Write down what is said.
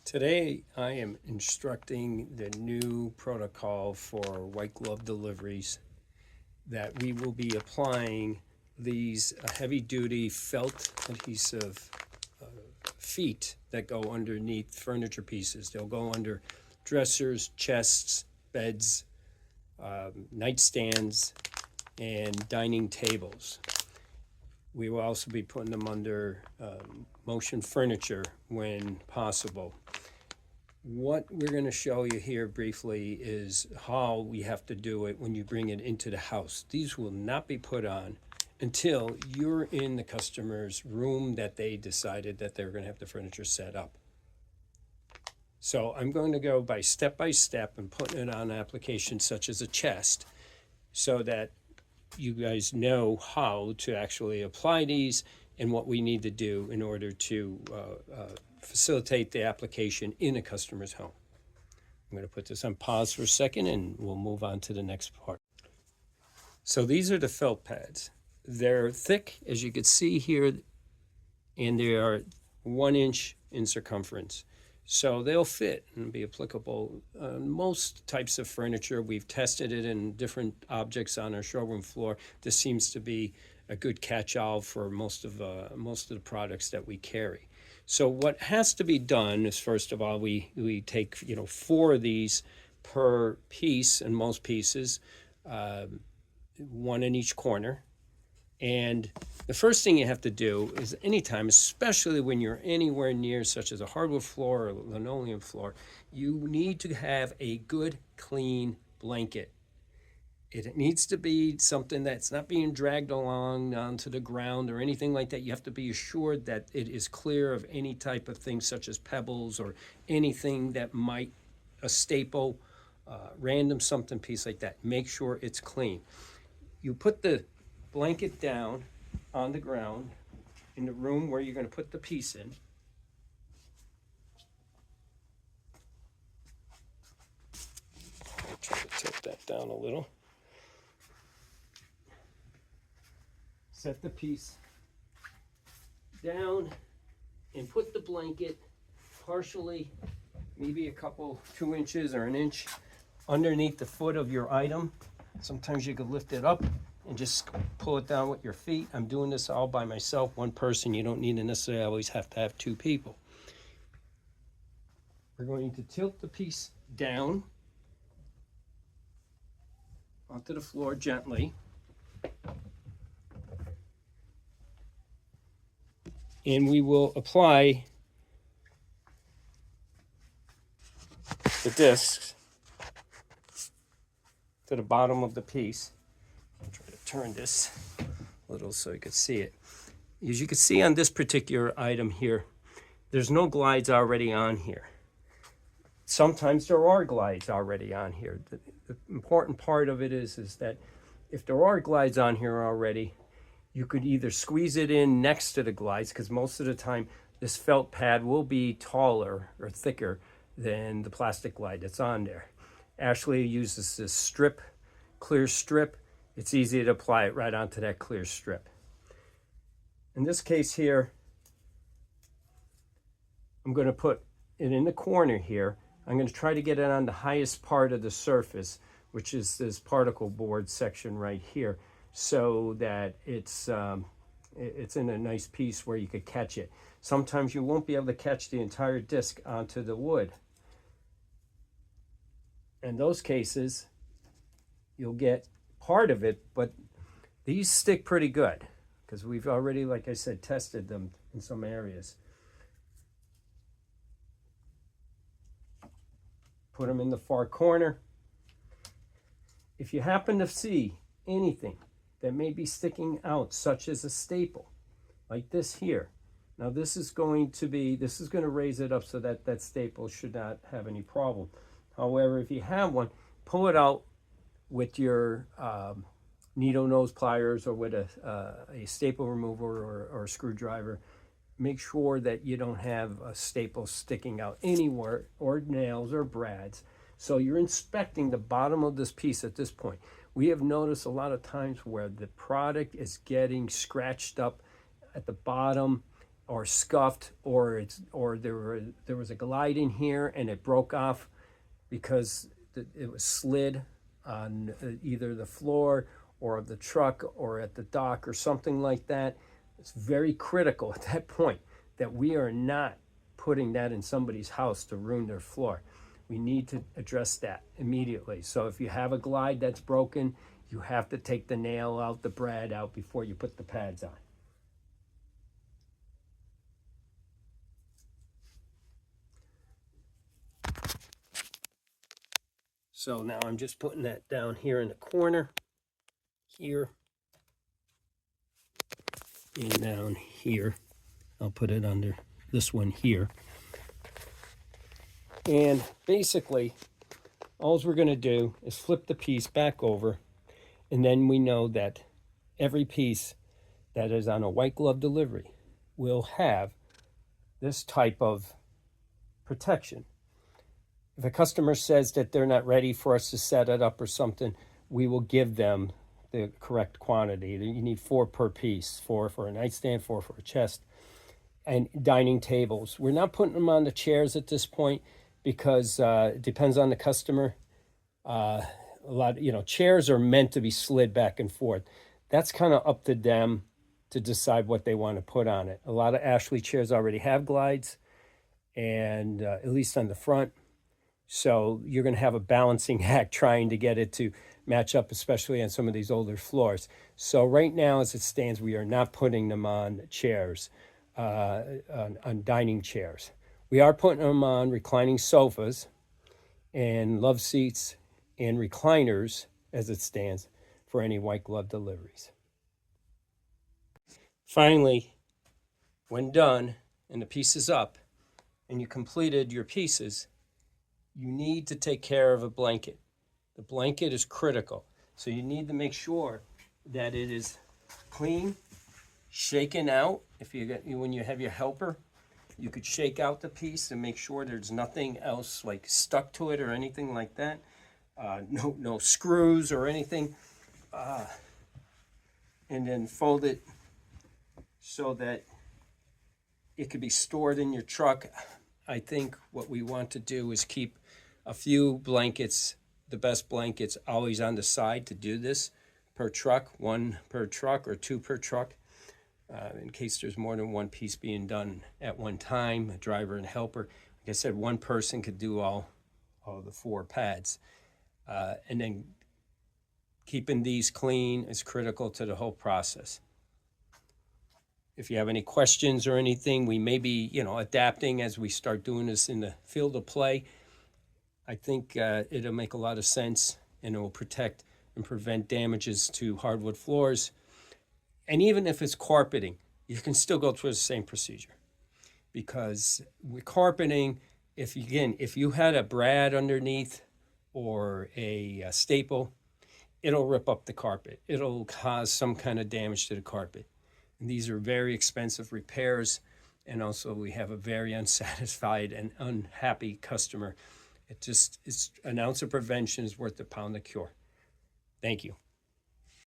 Today, I am instructing the new protocol for white glove deliveries that we will be applying these heavy-duty felt adhesive feet that go underneath furniture pieces. They'll go under dressers, chests, beds, nightstands, and dining tables. We will also be putting them under motion furniture when possible. What we're going to show you here briefly is how we have to do it when you bring it into the house. These will not be put on until you're in the customer's room that they decided that they're going to have the furniture set up. So I'm going to go by step and putting it on applications such as a chest so that you guys know how to actually apply these and what we need to do in order to facilitate the application in a customer's home. I'm going to put this on pause for a second and we'll move on to the next part. So these are the felt pads. They're thick, as you can see here, and they are 1 inch in circumference. So they'll fit and be applicable on most types of furniture. We've tested it in different objects on our showroom floor. This seems to be a good catch-all for most of the products that we carry. So what has to be done is, first of all, we take 4 of these per piece, in most pieces, 1 in each corner. And the first thing you have to do is anytime, especially when you're anywhere near such as a hardwood floor or linoleum floor, you need to have a good, clean blanket. It needs to be something that's not being dragged along onto the ground or anything like that. You have to be assured that it is clear of any type of thing such as pebbles or anything that might, a staple, random something piece like that. Make sure it's clean. You put the blanket down on the ground in the room where you're going to put the piece in. I'll try to tilt that down a little. Set the piece down and put the blanket partially, maybe a couple, 2 inches or 1 inch underneath the foot of your item. Sometimes you could lift it up and just pull it down with your feet. I'm doing this all by myself, 1 person. You don't need to necessarily always have to have 2 people. We're going to tilt the piece down onto the floor gently. And we will apply the discs to the bottom of the piece. I'll try to turn this a little so you can see it. As you can see on this particular item here, there's no glides already on here. Sometimes there are glides already on here. The important part of it is that if there are glides on here already, you could either squeeze it in next to the glides, because most of the time this felt pad will be taller or thicker than the plastic glide that's on there. Ashley uses this strip, clear strip. It's easy to apply it right onto that clear strip. In this case here, I'm going to put it in the corner here. I'm going to try to get it on the highest part of the surface, which is this particle board section right here, so that it's in a nice piece where you could catch it. Sometimes you won't be able to catch the entire disc onto the wood. In those cases, you'll get part of it, but these stick pretty good because we've already, like I said, tested them in some areas. Put them in the far corner. If you happen to see anything that may be sticking out, such as a staple, like this here. Now this is going to raise it up so that that staple should not have any problem. However, if you have one, pull it out with your needle nose pliers or with a staple remover or a screwdriver. Make sure that you don't have a staple sticking out anywhere, or nails or brads. So you're inspecting the bottom of this piece at this point. We have noticed a lot of times where the product is getting scratched up at the bottom or scuffed, or there was a glide in here and it broke off because it was slid on either the floor or of the truck or at the dock or something like that, it's very critical at that point that we are not putting that in somebody's house to ruin their floor. We need to address that immediately. So if you have a glide that's broken, you have to take the nail out, the brad out before you put the pads on. So now I'm just putting that down here in the corner, here, and down here. I'll put it under this one here. And basically, all we're going to do is flip the piece back over, and then we know that every piece that is on a white glove delivery will have this type of protection. If a customer says that they're not ready for us to set it up or something, we will give them the correct quantity. You need 4 per piece, 4 for a nightstand, 4 for a chest, and dining tables. We're not putting them on the chairs at this point because it depends on the customer. A lot, chairs are meant to be slid back and forth. That's kind of up to them to decide what they want to put on it. A lot of Ashley chairs already have glides, and at least on the front. So you're going to have a balancing act trying to get it to match up, especially on some of these older floors. So right now, as it stands, we are not putting them on chairs, on dining chairs. We are putting them on reclining sofas and love seats and recliners as it stands for any white glove deliveries. Finally, when done and the piece is up and you completed your pieces, you need to take care of a blanket. The blanket is critical. So you need to make sure that it is clean, shaken out. When you have your helper, you could shake out the piece and make sure there's nothing else like stuck to it or anything like that. No screws or anything. And then fold it so that it could be stored in your truck. I think what we want to do is keep a few blankets, the best blankets, always on the side to do this per truck, 1 per truck or 2 per truck, in case there's more than one piece being done at one time, a driver and helper. Like I said, one person could do all the 4 pads. And then keeping these clean is critical to the whole process. If you have any questions or anything, we may be, adapting as we start doing this in the field of play. I think it'll make a lot of sense, and it will protect and prevent damages to hardwood floors. And even if it's carpeting, you can still go through the same procedure. Because with carpeting, if you had a brad underneath or a staple, it'll rip up the carpet. It'll cause some kind of damage to the carpet. And these are very expensive repairs. And also we have a very unsatisfied and unhappy customer. It's an ounce of prevention is worth a pound of cure. Thank you.